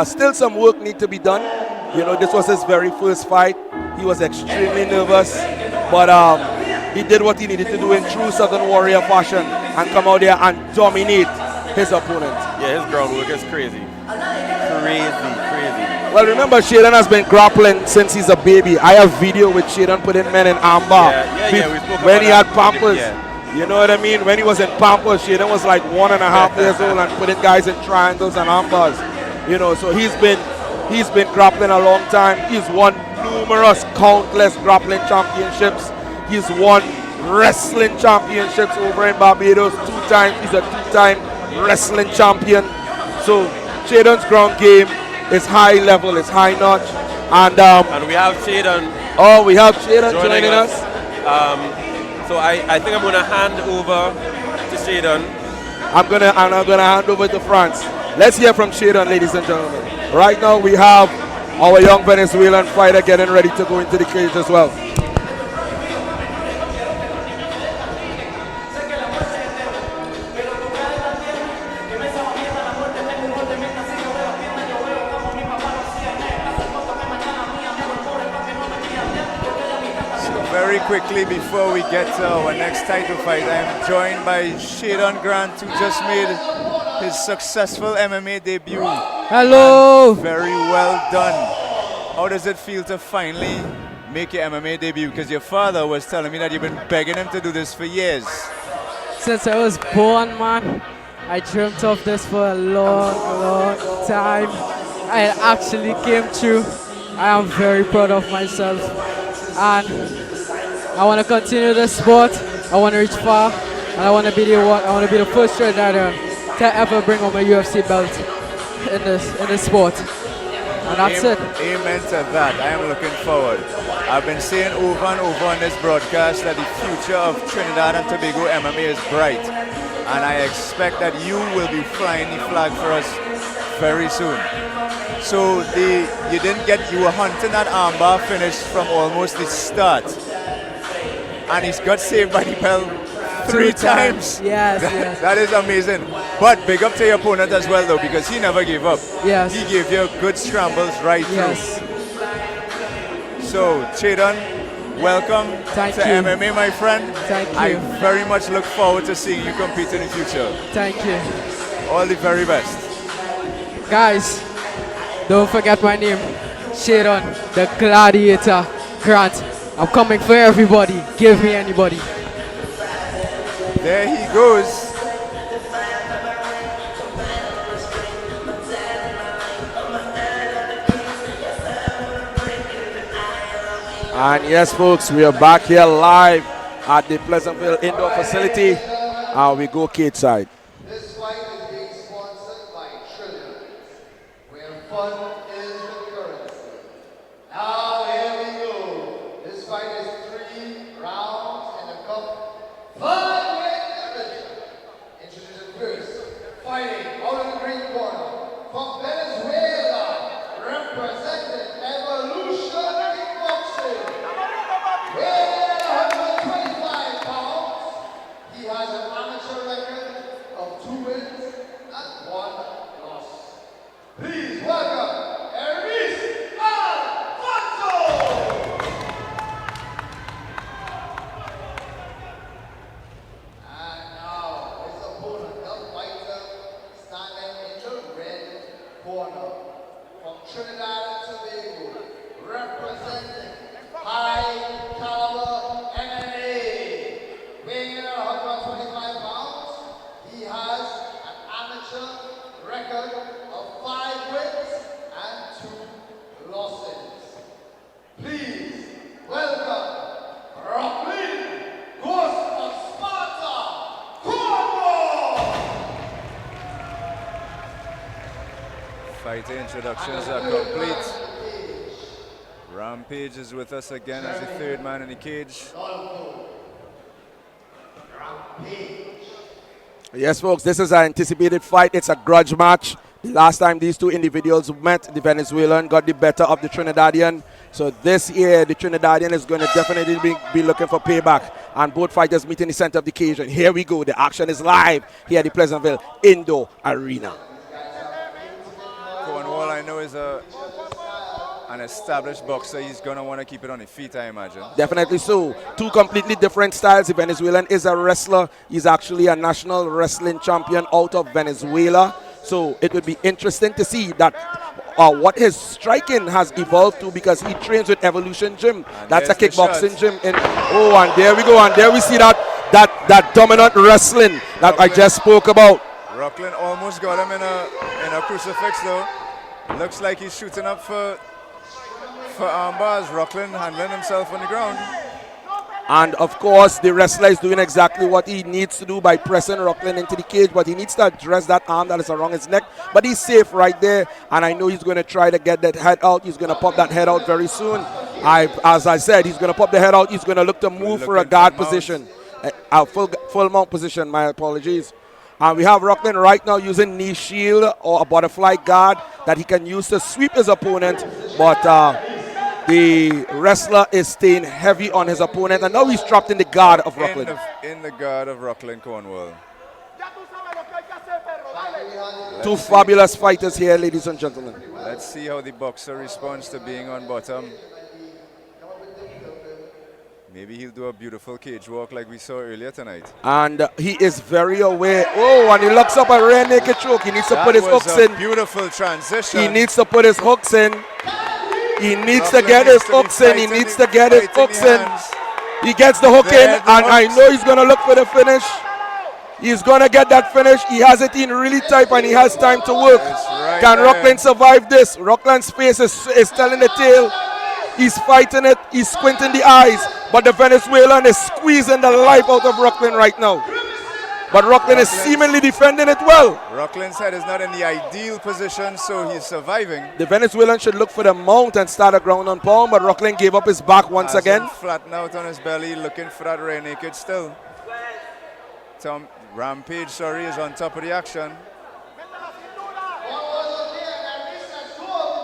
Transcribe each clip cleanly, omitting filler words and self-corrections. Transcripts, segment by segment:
Still some work need to be done. You know, this was his very first fight. He was extremely nervous, but he did what he needed to do in true Southern Warrior fashion and come out there and dominate his opponent. Yeah, his groundwork is crazy. Crazy. Well, remember, Shaden has been grappling since he's a baby. I have video with Shaden putting men in armbar. Yeah, we spoke when he had about that. Pampers. Yeah. You know what I mean? When he was in Pampers, Shaden was like 1.5 years old and putting guys in triangles and armbars. You know, so he's been grappling a long time. He's won countless grappling championships. He's won wrestling championships over in Barbados 2 times. He's a 2-time wrestling champion. So Shaden's ground game is high level, it's high notch. And we have Shaden. Oh, we have Shaden joining us. So I think I'm gonna hand over to Shaden. I'm gonna hand over to France. Let's hear from Shaden, ladies and gentlemen. Right now we have our young Venezuelan fighter getting ready to go into the cage as well. Very quickly before we get to our next title fight, I'm joined by Shaden Grant, who just made his successful MMA debut. Hello! Very well done. How does it feel to finally make your MMA debut? Because your father was telling me that you've been begging him to do this for years. Since I was born, man, I dreamt of this for a long time. I actually came true. I am very proud of myself. And I want to continue this sport. I want to reach far, and I want to be the first Trinidadian to ever bring home a UFC belt in this sport. And that's it. Amen to that. I am looking forward. I've been saying over and over on this broadcast that the future of Trinidad and Tobago MMA is bright, and I expect that you will be flying the flag for us very soon. So you were hunting that armbar finish from almost the start. And he's got saved by the bell 3 times. Yes. That is amazing. But big up to your opponent as well, though, because he never gave up. Yes. He gave you good scrambles right through. So, Shaden, welcome Thank to you. MMA, my friend. Thank you. I very much look forward to seeing you compete in the future. Thank you. All the very best. Guys, don't forget my name, Shaden, the Gladiator Grant. I'm coming for everybody. Give me anybody. There he goes. And yes, folks, we are back here live at the Pleasantville Indoor Facility. We go cage side. This fight is being sponsored by Trillium, where fun is the currency. Now here we go. This fight is 3 rounds in a cup. Flyweight division. Introducing first, fighting out of the green corner from Venezuela, representing Evolution Kickboxing. Weighing 125 pounds, he has an amateur record of 2 wins and 1 loss. Please welcome Hermes Alfonzo! And now his opponent, the fighter, standing in the red corner from Trinidad and Tobago, representing high caliber MMA. Weighing in at 125 pounds, he has an amateur record of 5 wins and 2 losses. Please welcome Rockland Ghost of Sparta, Cornwall! Fighter introductions are complete. Rampage is with us again as the 3rd man in the cage. Yes, folks, this is an anticipated fight. It's a grudge match. The last time these 2 individuals met, the Venezuelan got the better of the Trinidadian. So this year, the Trinidadian is going to definitely be looking for payback. And both fighters meet in the center of the cage. And here we go. The action is live here at the Pleasantville Indoor Arena. Cornwall, I know, is an established boxer. He's going to want to keep it on his feet, I imagine. Definitely so. Two completely different styles. The Venezuelan is a wrestler. He's actually a national wrestling champion out of Venezuela. So it would be interesting to see that what his striking has evolved to, because he trains with Evolution Gym. And that's a there's the kickboxing shot. gym. And there we go. And there we see that dominant wrestling that I just spoke about. Rockland almost got him in a crucifix, though. Looks like he's shooting up for arm bars. Rockland handling himself on the ground. And of course, the wrestler is doing exactly what he needs to do by pressing Rockland into the cage, but he needs to address that arm that is around his neck. But he's safe right there, and I know he's going to try to get that head out. He's going to pop that head out very soon. As I said, he's going to pop the head out. He's going to look to move for a guard position, a full mount position. My apologies. And we have Rockland right now using knee shield or a butterfly guard that he can use to sweep his opponent, but the wrestler is staying heavy on his opponent, and now he's trapped in the guard of Rockland. In the guard of Rockland Cornwall. Two fabulous fighters here, ladies and gentlemen. Let's see how the boxer responds to being on bottom. Maybe he'll do a beautiful cage walk like we saw earlier tonight. And he is very aware. Oh, and he locks up a rear naked choke. He needs to put his hooks in. Beautiful transition. He needs to put his hooks in. He needs to get his hooks in. He needs to get his hooks in. He gets the hook in, and I know he's going to look for the finish. He's going to get that finish. He has it in really tight, and he has time to work. Can Rockland survive this? Rockland's face is telling the tale. He's fighting it. He's squinting the eyes. But the Venezuelan is squeezing the life out of Rockland right now. But Rockland is seemingly defending it well. Rockland's head is not in the ideal position, so he's surviving. The Venezuelan should look for the mount and start a ground and pound, but Rockland gave up his back once again. Flatten out on his belly, looking for that rear naked still. Rampage, is on top of the action.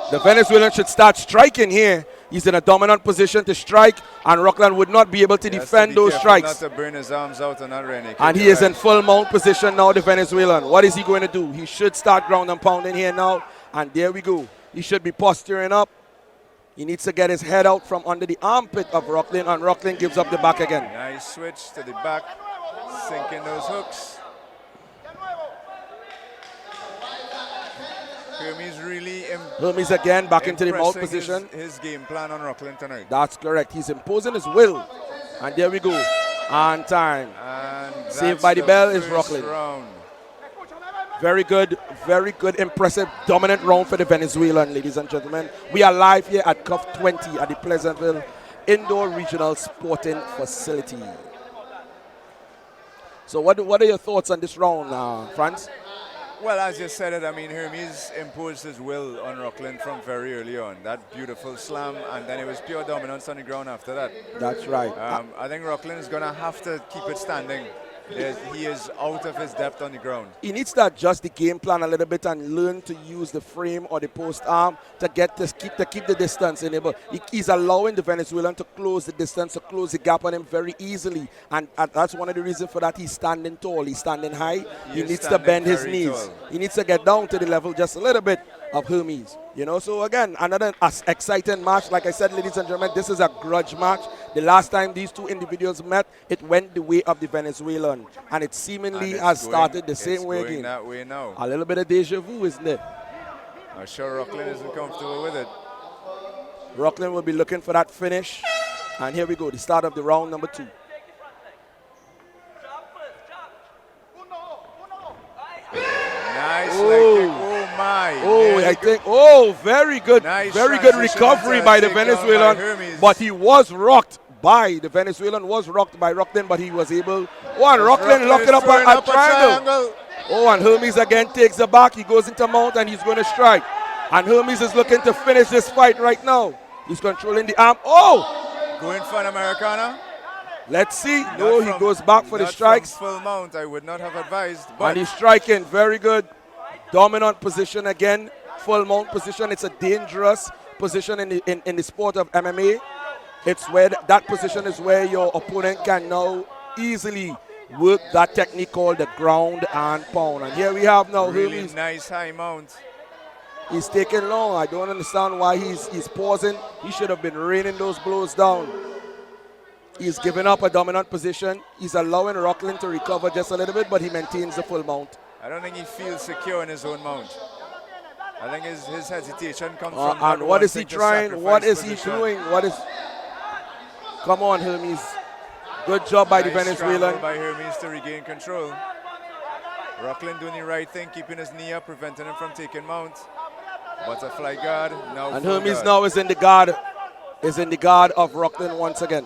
The Venezuelan should start striking here. He's in a dominant position to strike, and Rockland would not be able to defend those strikes. Not to burn his arms out on that rear naked. And he is in full mount position now, the Venezuelan. What is he going to do? He should start ground and pounding here now, and there we go. He should be posturing up. He needs to get his head out from under the armpit of Rockland, and Rockland gives up the back again. Nice switch to the back, sinking those hooks. Hermes again back into the mount position. His game plan on Rockland tonight. That's correct. He's imposing his will. And there we go. And time. And saved by the bell is first Rockland. round. Very good, impressive, dominant round for the Venezuelan, ladies and gentlemen. We are live here at CUF 20 at the Pleasantville Indoor Regional Sporting Facility. So what are your thoughts on this round, Franz? Well, as you said it, I mean, Hermes imposed his will on Rockland from very early on. That beautiful slam, and then it was pure dominance on the ground after that. That's right. I think Rockland is going to have to keep it standing. He is out of his depth on the ground. He needs to adjust the game plan a little bit and learn to use the frame or the post arm to keep the distance in it. But he's allowing the Venezuelan to close the distance, to close the gap on him very easily. And that's one of the reasons for that. He's standing tall. He's standing high. He needs to bend his knees. Tall. He needs to get down to the level just a little bit of Hermes. You know, so again, another exciting match. Like I said, ladies and gentlemen, this is a grudge match. The last time these two individuals met, it went the way of the Venezuelan. And it seemingly has started the same way again. That way now. A little bit of deja vu, isn't it? I'm sure Rockland isn't comfortable with it. Rockland will be looking for that finish. And here we go, the start of the round number 2. Nice leg kick. Oh my. Oh, I think, very good. Nice very good transition recovery into by the a takedown by Venezuelan. Hermes. But he was rocked by the Venezuelan, was rocked by Rockland, but he was able. Oh, and Rockland locking up a triangle. Oh, and Hermes again takes the back. He goes into mount and he's going to strike. And Hermes is looking to finish this fight right now. He's controlling the arm. Oh! Going for an Americana. Let's see. No, he goes back for the strikes. Full mount, I would not have advised. But And he's striking. Very good. Dominant position again. Full mount position. It's a dangerous position in the sport of MMA. It's where that position is where your opponent can now easily work that technique called the ground and pound. And here we have now really Hermes. nice high mount. He's taking long. I don't understand why he's pausing. He should have been raining those blows down. He's giving up a dominant position. He's allowing Rockland to recover just a little bit, but he maintains the full mount. I don't think he feels secure in his own mount. I think his hesitation comes from. And what is he trying? What is he doing? What is? Come on, Hermes. Good job by the Venezuelan. By Hermes to regain control. Rockland doing the right thing, keeping his knee up, preventing him from taking mount. Butterfly guard now. And Hermes now is in the guard. Of Rockland once again.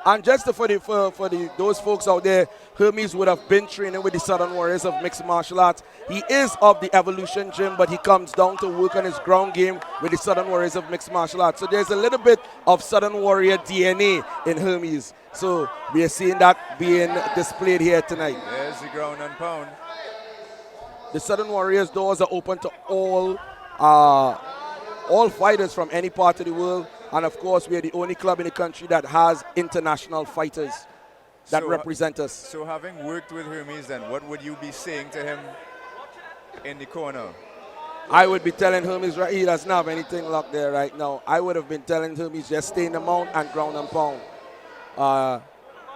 And just for those folks out there, Hermes would have been training with the Southern Warriors of Mixed Martial Arts. He is of the Evolution Gym, but he comes down to work on his ground game with the Southern Warriors of Mixed Martial Arts. So there's a little bit of Southern Warrior DNA in Hermes. So we are seeing that being displayed here tonight. There's the ground and pound. The Southern Warriors doors are open to all fighters from any part of the world. And of course, we are the only club in the country that has international fighters that represent us. So having worked with Hermes then, what would you be saying to him in the corner? I would be telling Hermes he doesn't have anything locked there right now. I would have been telling Hermes just stay in the mount and ground and pound.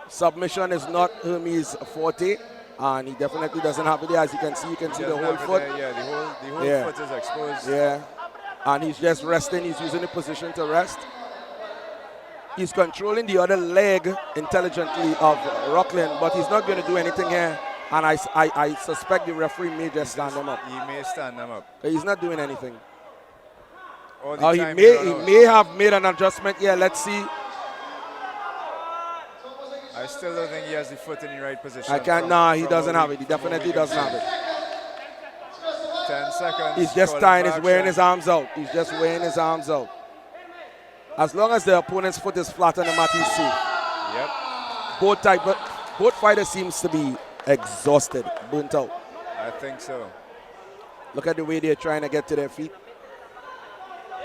Submission is not Hermes' forte, and he definitely doesn't have it there. As you can see the whole foot. Yeah, the whole foot is exposed. Yeah. And he's just resting. He's using the position to rest. He's controlling the other leg intelligently of Rockland, but he's not going to do anything here. And I suspect the referee may just stand him up. He may stand him up. But he's not doing anything. He may have made an adjustment. Yeah, let's see. I still don't think he has the foot in the right position. He doesn't have it. He definitely doesn't have it. 10 seconds. He's just wearing his arms out. He's just wearing his arms out. As long as the opponent's foot is flat on the mat, he's safe. Yep. Both fighters seems to be exhausted, burnt out. I think so. Look at the way they're trying to get to their feet.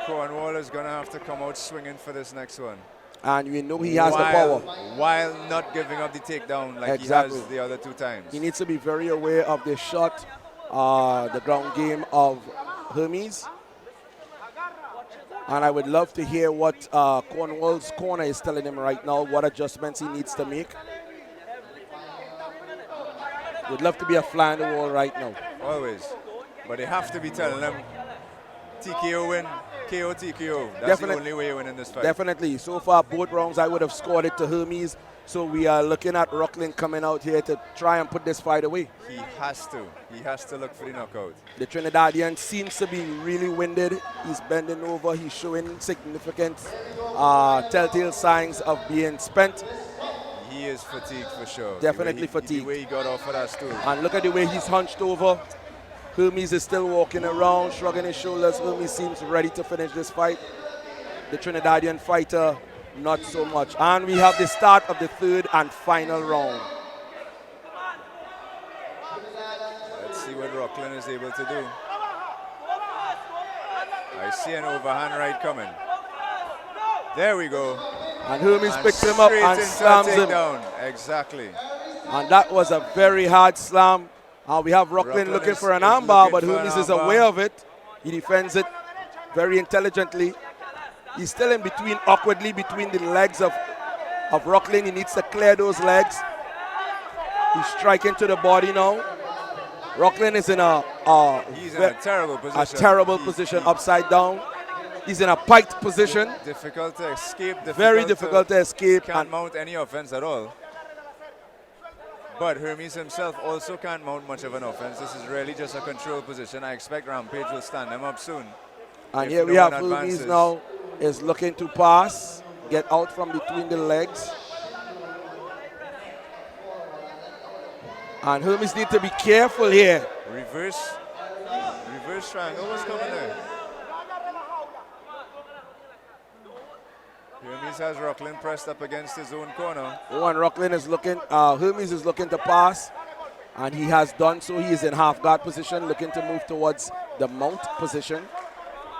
Cornwall is going to have to come out swinging for this next one. And we know he has the power. While not giving up the takedown like he has the other 2 times. He needs to be very aware of the shot, the ground game of Hermes. And I would love to hear what Cornwall's corner is telling him right now, what adjustments he needs to make. Would love to be a fly on the wall right now. Always. But they have to be telling him, TKO win, KO, TKO. That's Definitely, the only way you win in this fight. Definitely. So far, both rounds, I would have scored it to Hermes. So we are looking at Rockland coming out here to try and put this fight away. He has to. He has to look for the knockout. The Trinidadian seems to be really winded. He's bending over. He's showing significant telltale signs of being spent. He is fatigued for sure. Definitely fatigued. The way he got off of that stool. And look at the way he's hunched over. Hermes is still walking around, shrugging his shoulders. Hermes seems ready to finish this fight. The Trinidadian fighter, not so much. And we have the start of the 3rd and final round. Let's see what Rockland is able to do. I see an overhand right coming. There we go. And Hermes picks him up and slams him. Down. Exactly. And that was a very hard slam. We have Rockland looking for an armbar, but Hermes is aware of it. He defends it very intelligently. He's still in between, awkwardly between the legs of Rockland. He needs to clear those legs. He's striking to the body now. Rockland is in a terrible position. A terrible position, upside down. He's in a piked position. Difficult to escape. Very difficult to escape. Can't mount any offense at all. But Hermes himself also can't mount much of an offense. This is really just a control position. I expect Rampage will stand him up soon. And here we have Hermes now is looking to pass, get out from between the legs. And Hermes need to be careful here. Reverse triangle. What's coming there? Hermes has Rockland pressed up against his own corner. And Rockland is looking, Hermes is looking to pass, and he has done so. He is in half guard position, looking to move towards the mount position.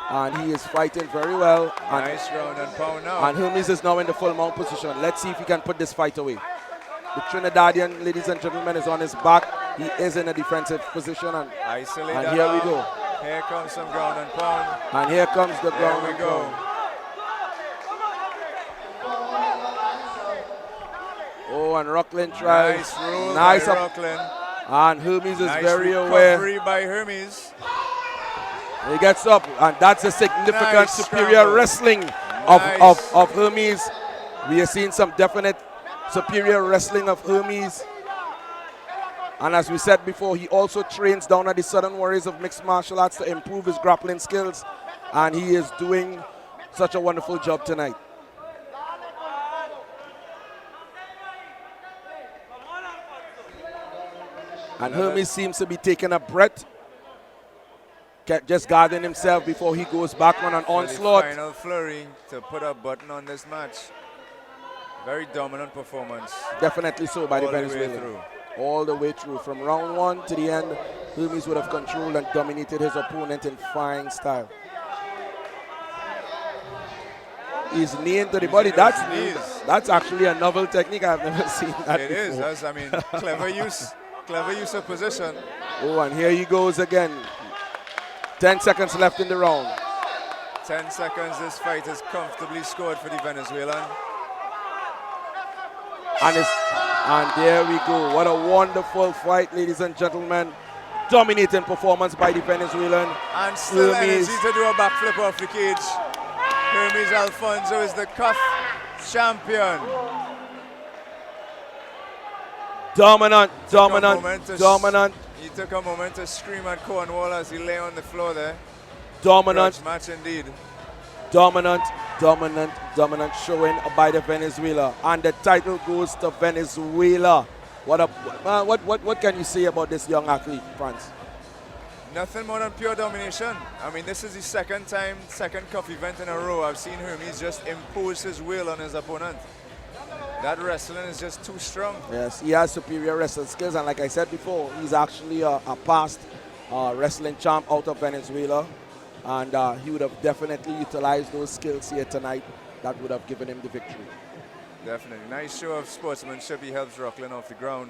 And he is fighting very well. Nice round and pound now. And Hermes is now in the full mount position. Let's see if he can put this fight away. The Trinidadian, ladies and gentlemen, is on his back. He is in a defensive position. And isolate here we go. Here comes some ground and pound. And here comes the There ground we and go. pound. Oh, and Rocklin tries. Nice rule Nice by up. Rocklin. And Hermes is Nice very aware. recovery by Hermes. He gets up, and that's a significant Nice superior scramble. wrestling Nice. of Hermes. We are seeing some definite superior wrestling of Hermes. And as we said before, he also trains down at the Southern Warriors of Mixed Martial Arts to improve his grappling skills. And he is doing such a wonderful job tonight. And Hermes seems to be taking a breath, just guarding himself before he goes back on an For the onslaught. final flurry to put a button on this match. Very dominant performance. Definitely so by the all the way Venezuelan. through. All the way through. From round one to the end, Hermes would have controlled and dominated his opponent in fine style. He's knee into the body. That's actually a novel technique. I've never seen that It before. is. That's, I mean, clever use of position. Oh, and here he goes again. 10 seconds left in the round. 10 seconds. This fight is comfortably scored for the Venezuelan. And there we go. What a wonderful fight, ladies and gentlemen. Dominating performance by the Venezuelan. And still Hermes. energy to do a backflip off the cage. Hermes Alfonso is the cuff champion. Dominant. He took a moment to scream at Cornwall as he lay on the floor there. Dominant Grudge match indeed. dominant showing by the Venezuela. And the title goes to Venezuela. What can you say about this young athlete, Franz? Nothing more than pure domination. I mean, this is the second cuff event in a row I've seen Hermes just impose his will on his opponent. That wrestling is just too strong. Yes, he has superior wrestling skills, and like I said before, he's actually a past wrestling champ out of Venezuela, and he would have definitely utilized those skills here tonight. That would have given him the victory. Definitely. Nice show of sportsmanship. He helps Rocklin off the ground.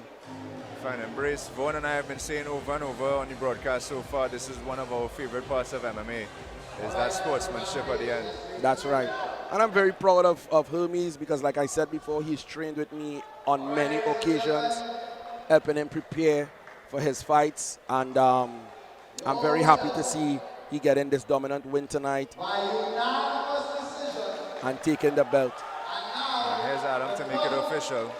Fine embrace. Vaughn and I have been saying over and over on the broadcast so far, this is one of our favorite parts of MMA, is that sportsmanship at the end. That's right. And I'm very proud of Hermes because, like I said before, he's trained with me on many occasions, helping him prepare for his fights. And I'm very happy to see he getting this dominant win tonight and taking the belt. And here's Adam to make it official.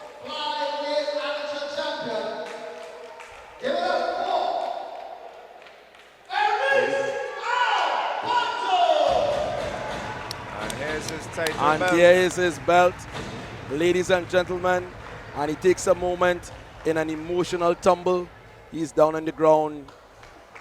And here's his title And belt. here is his belt, ladies and gentlemen. And he takes a moment in an emotional tumble. He's down on the ground.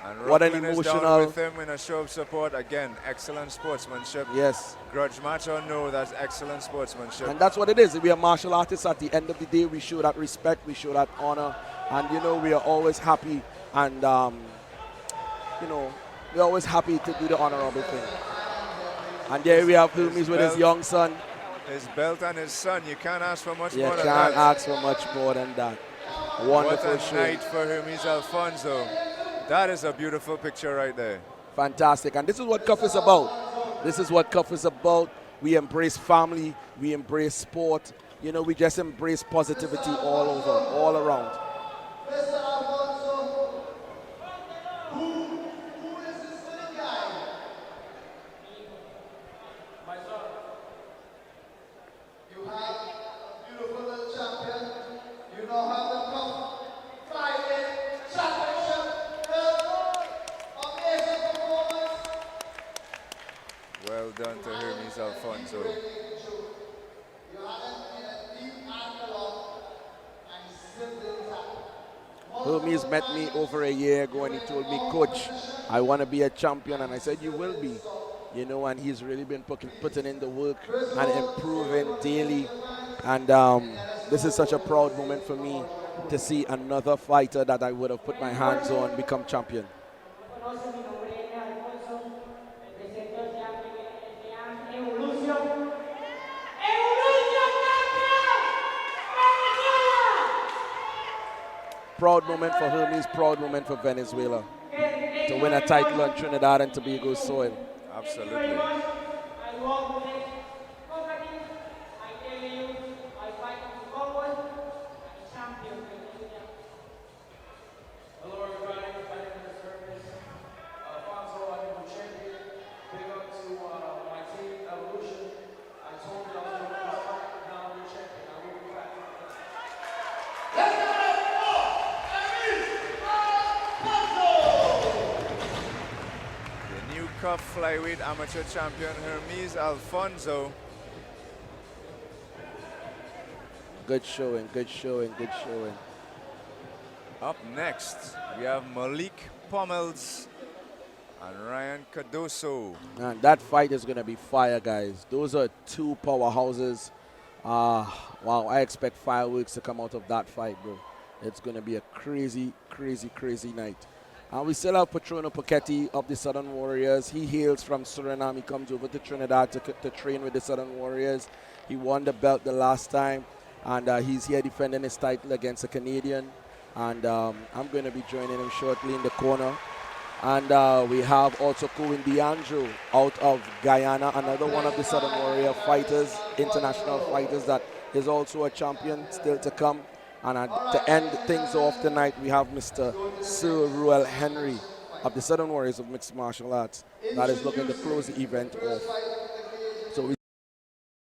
And What an Rocklin is emotional- down with him in a show of support. Again, excellent sportsmanship. Yes. Grudge match or no, that's excellent sportsmanship. And that's what it is. We are martial artists. At the end of the day, we show that respect, we show that honor. And, you know, we are always happy and, you know, we're always happy to do the honorable thing. And there we have Hermes with his belt. young son. His belt and his son, you can't ask for much You more than can't that. ask for much more than that. What Wonderful a show. night for Hermes Alfonso. That is a beautiful picture right there. Fantastic. And this is what Cuff is about. This is what Cuff is about. We embrace family. We embrace sport. You know, we just embrace positivity all over, all around. Mr. Alfonso, who is this little guy? You have a beautiful little champion. You now have the Cup Friday Championship. Amazing performance. Well done to Hermes Alfonso. You haven't been a deep and long, and simply tap. Hermes met me over a year ago and he told me, Coach, I want to be a champion. And I said, you will be. You know, and he's really been putting in the work and improving daily. And this is such a proud moment for me to see another fighter that I would have put my hands on become champion. Proud moment for Hermes, proud moment for Venezuela to win a title on Trinidad and Tobago soil. Absolutely. Hello everybody, my name is Hermes Alfonzo. I am a champion. Big up to my team, Evolution. I told you I was going to win this fight. Now I'm the champion. I will be back. The new cup flyweight amateur champion Hermes Alfonzo. Good showing, good showing, good showing. Up next, we have Malik Pommels and Ryan Cardoso. And that fight is going to be fire, guys. Those are two powerhouses. Wow, I expect fireworks to come out of that fight, bro. It's going to be a crazy, crazy, crazy night. And we still have Patrono Paquetti of the Southern Warriors. He hails from Suriname. He comes over to Trinidad to train with the Southern Warriors. He won the belt the last time, and he's here defending his title against a Canadian. And I'm going to be joining him shortly in the corner. And we have also Cohen DeAndre out of Guyana, another one of the Southern Warrior fighters, international fighters that is also a champion still to come. And to end things off tonight, we have Mr. Sir Ruel Henry of the Southern Warriors of Mixed Martial Arts that is looking to close the event off.